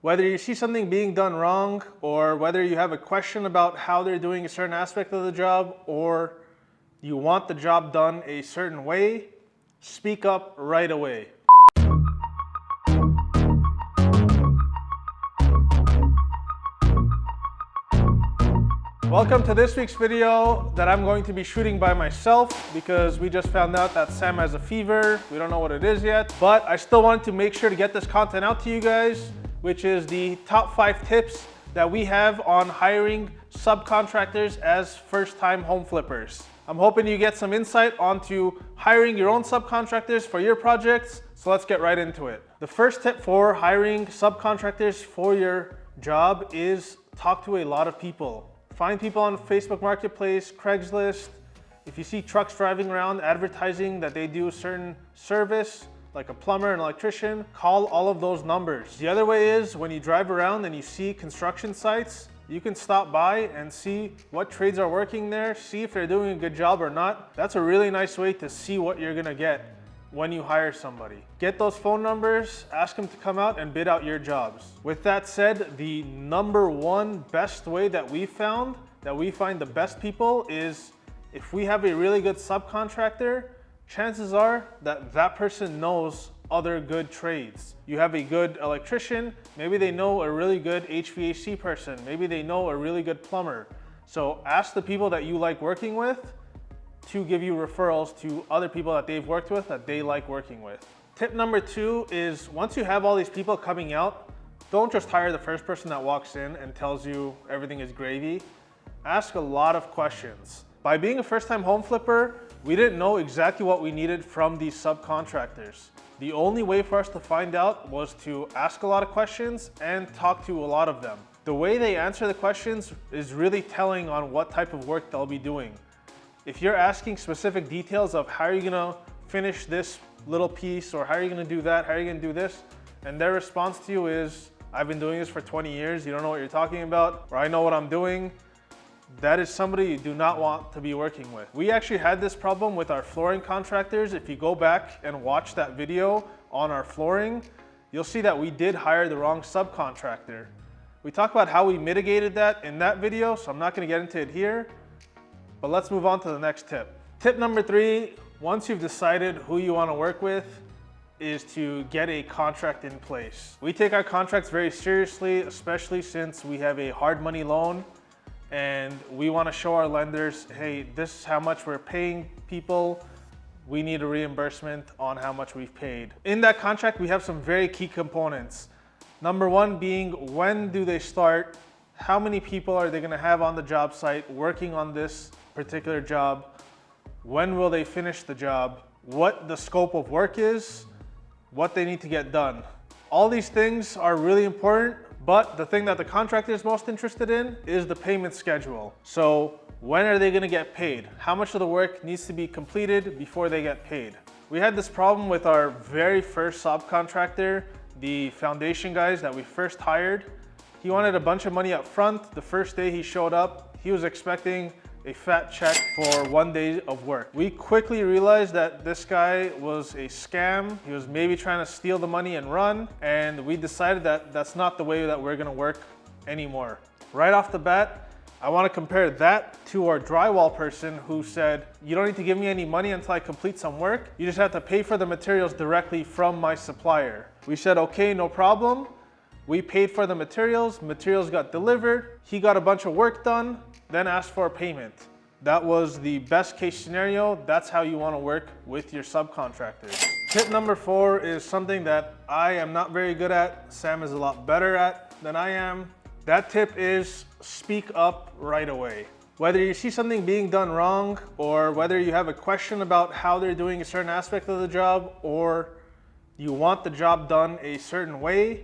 Whether you see something being done wrong, or whether you have a question about how they're doing a certain aspect of the job, or you want the job done a certain way, speak up right away. Welcome to this week's video that I'm going to be shooting by myself because we just found out that Sam has a fever. We don't know what it is yet, but I still wanted to make sure to get this content out to you guys, which is the top 5 tips that we have on hiring subcontractors as first-time home flippers. I'm hoping you get some insight onto hiring your own subcontractors for your projects, so let's get right into it. The first tip for hiring subcontractors for your job is talk to a lot of people. Find people on Facebook Marketplace, Craigslist. If you see trucks driving around advertising that they do a certain service, like a plumber, an electrician, call all of those numbers. The other way is when you drive around and you see construction sites, you can stop by and see what trades are working there, see if they're doing a good job or not. That's a really nice way to see what you're gonna get when you hire somebody. Get those phone numbers, ask them to come out and bid out your jobs. With that said, the number one best way that we find the best people is if we have a really good subcontractor, chances are that that person knows other good trades. You have a good electrician, maybe they know a really good HVAC person, maybe they know a really good plumber. So ask the people that you like working with to give you referrals to other people that they've worked with that they like working with. Tip number 2 is once you have all these people coming out, don't just hire the first person that walks in and tells you everything is gravy. Ask a lot of questions. By being a first-time home flipper, we didn't know exactly what we needed from these subcontractors. The only way for us to find out was to ask a lot of questions and talk to a lot of them. The way they answer the questions is really telling on what type of work they'll be doing. If you're asking specific details of how are you gonna finish this little piece, or how are you gonna do that, how are you gonna do this, and their response to you is, I've been doing this for 20 years, you don't know what you're talking about, or I know what I'm doing, that is somebody you do not want to be working with. We actually had this problem with our flooring contractors. If you go back and watch that video on our flooring, you'll see that we did hire the wrong subcontractor. We talked about how we mitigated that in that video, so I'm not gonna get into it here, but let's move on to the next tip. Tip number 3, once you've decided who you wanna work with, is to get a contract in place. We take our contracts very seriously, especially since we have a hard money loan, and we want to show our lenders, hey, this is how much we're paying people. We need a reimbursement on how much we've paid. In that contract, we have some very key components. Number 1 being, when do they start? How many people are they going to have on the job site working on this particular job? When will they finish the job? What the scope of work is? What they need to get done? All these things are really important. But the thing that the contractor is most interested in is the payment schedule. So when are they gonna get paid? How much of the work needs to be completed before they get paid? We had this problem with our very first subcontractor, the foundation guys that we first hired. He wanted a bunch of money up front. The first day he showed up, he was expecting a fat check for 1 day of work. We quickly realized that this guy was a scam. He was maybe trying to steal the money and run, and we decided that that's not the way that we're gonna work anymore. Right off the bat, I wanna compare that to our drywall person who said, you don't need to give me any money until I complete some work. You just have to pay for the materials directly from my supplier. We said, okay, no problem. We paid for the materials got delivered, he got a bunch of work done, then asked for a payment. That was the best case scenario. That's how you want to work with your subcontractors. Tip number 4 is something that I am not very good at. Sam is a lot better at than I am. That tip is speak up right away. Whether you see something being done wrong, or whether you have a question about how they're doing a certain aspect of the job, or you want the job done a certain way,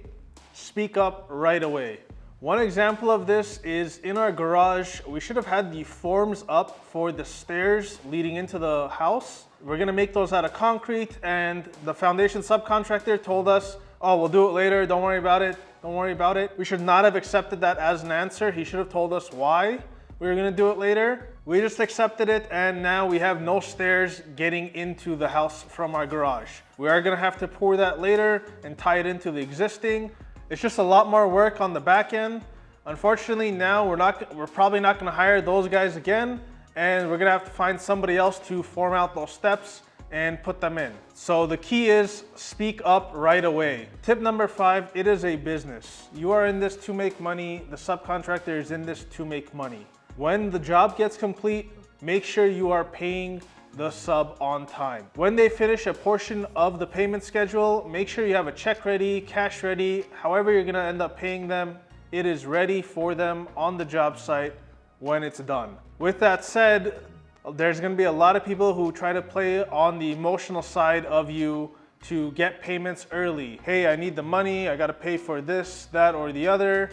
speak up right away. One example of this is in our garage, we should have had the forms up for the stairs leading into the house. We're gonna make those out of concrete, and the foundation subcontractor told us, oh, we'll do it later, don't worry about it, don't worry about it. We should not have accepted that as an answer. He should have told us why we were gonna do it later. We just accepted it, and now we have no stairs getting into the house from our garage. We are gonna have to pour that later and tie it into the existing. It's just a lot more work on the back end. Unfortunately, now we're probably not gonna hire those guys again, and we're gonna have to find somebody else to form out those steps and put them in. So the key is speak up right away. Tip number 5, it is a business. You are in this to make money. The subcontractor is in this to make money. When the job gets complete, make sure you are paying the sub on time. When they finish a portion of the payment schedule, make sure you have a check ready, cash ready, however you're gonna end up paying them, it is ready for them on the job site when it's done. With that said, there's gonna be a lot of people who try to play on the emotional side of you to get payments early. Hey, I need the money, I gotta pay for this, that, or the other.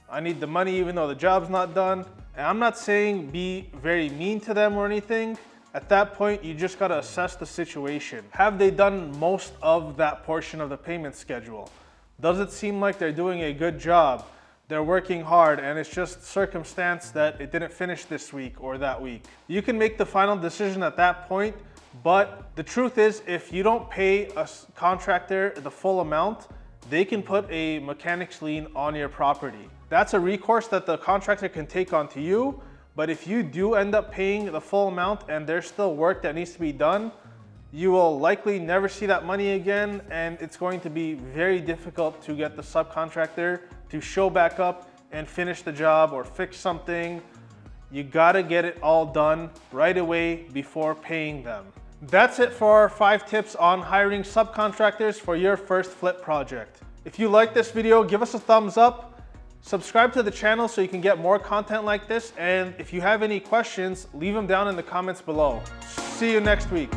I need the money even though the job's not done. And I'm not saying be very mean to them or anything. At that point, you just gotta assess the situation. Have they done most of that portion of the payment schedule? Does it seem like they're doing a good job? They're working hard and it's just circumstance that it didn't finish this week or that week. You can make the final decision at that point, but the truth is if you don't pay a contractor the full amount, they can put a mechanic's lien on your property. That's a recourse that the contractor can take onto you, but if you do end up paying the full amount and there's still work that needs to be done, you will likely never see that money again, and it's going to be very difficult to get the subcontractor to show back up and finish the job or fix something. You gotta get it all done right away before paying them. That's it for our 5 tips on hiring subcontractors for your first flip project. If you like this video, give us a thumbs up, subscribe to the channel so you can get more content like this, and if you have any questions, leave them down in the comments below. See you next week.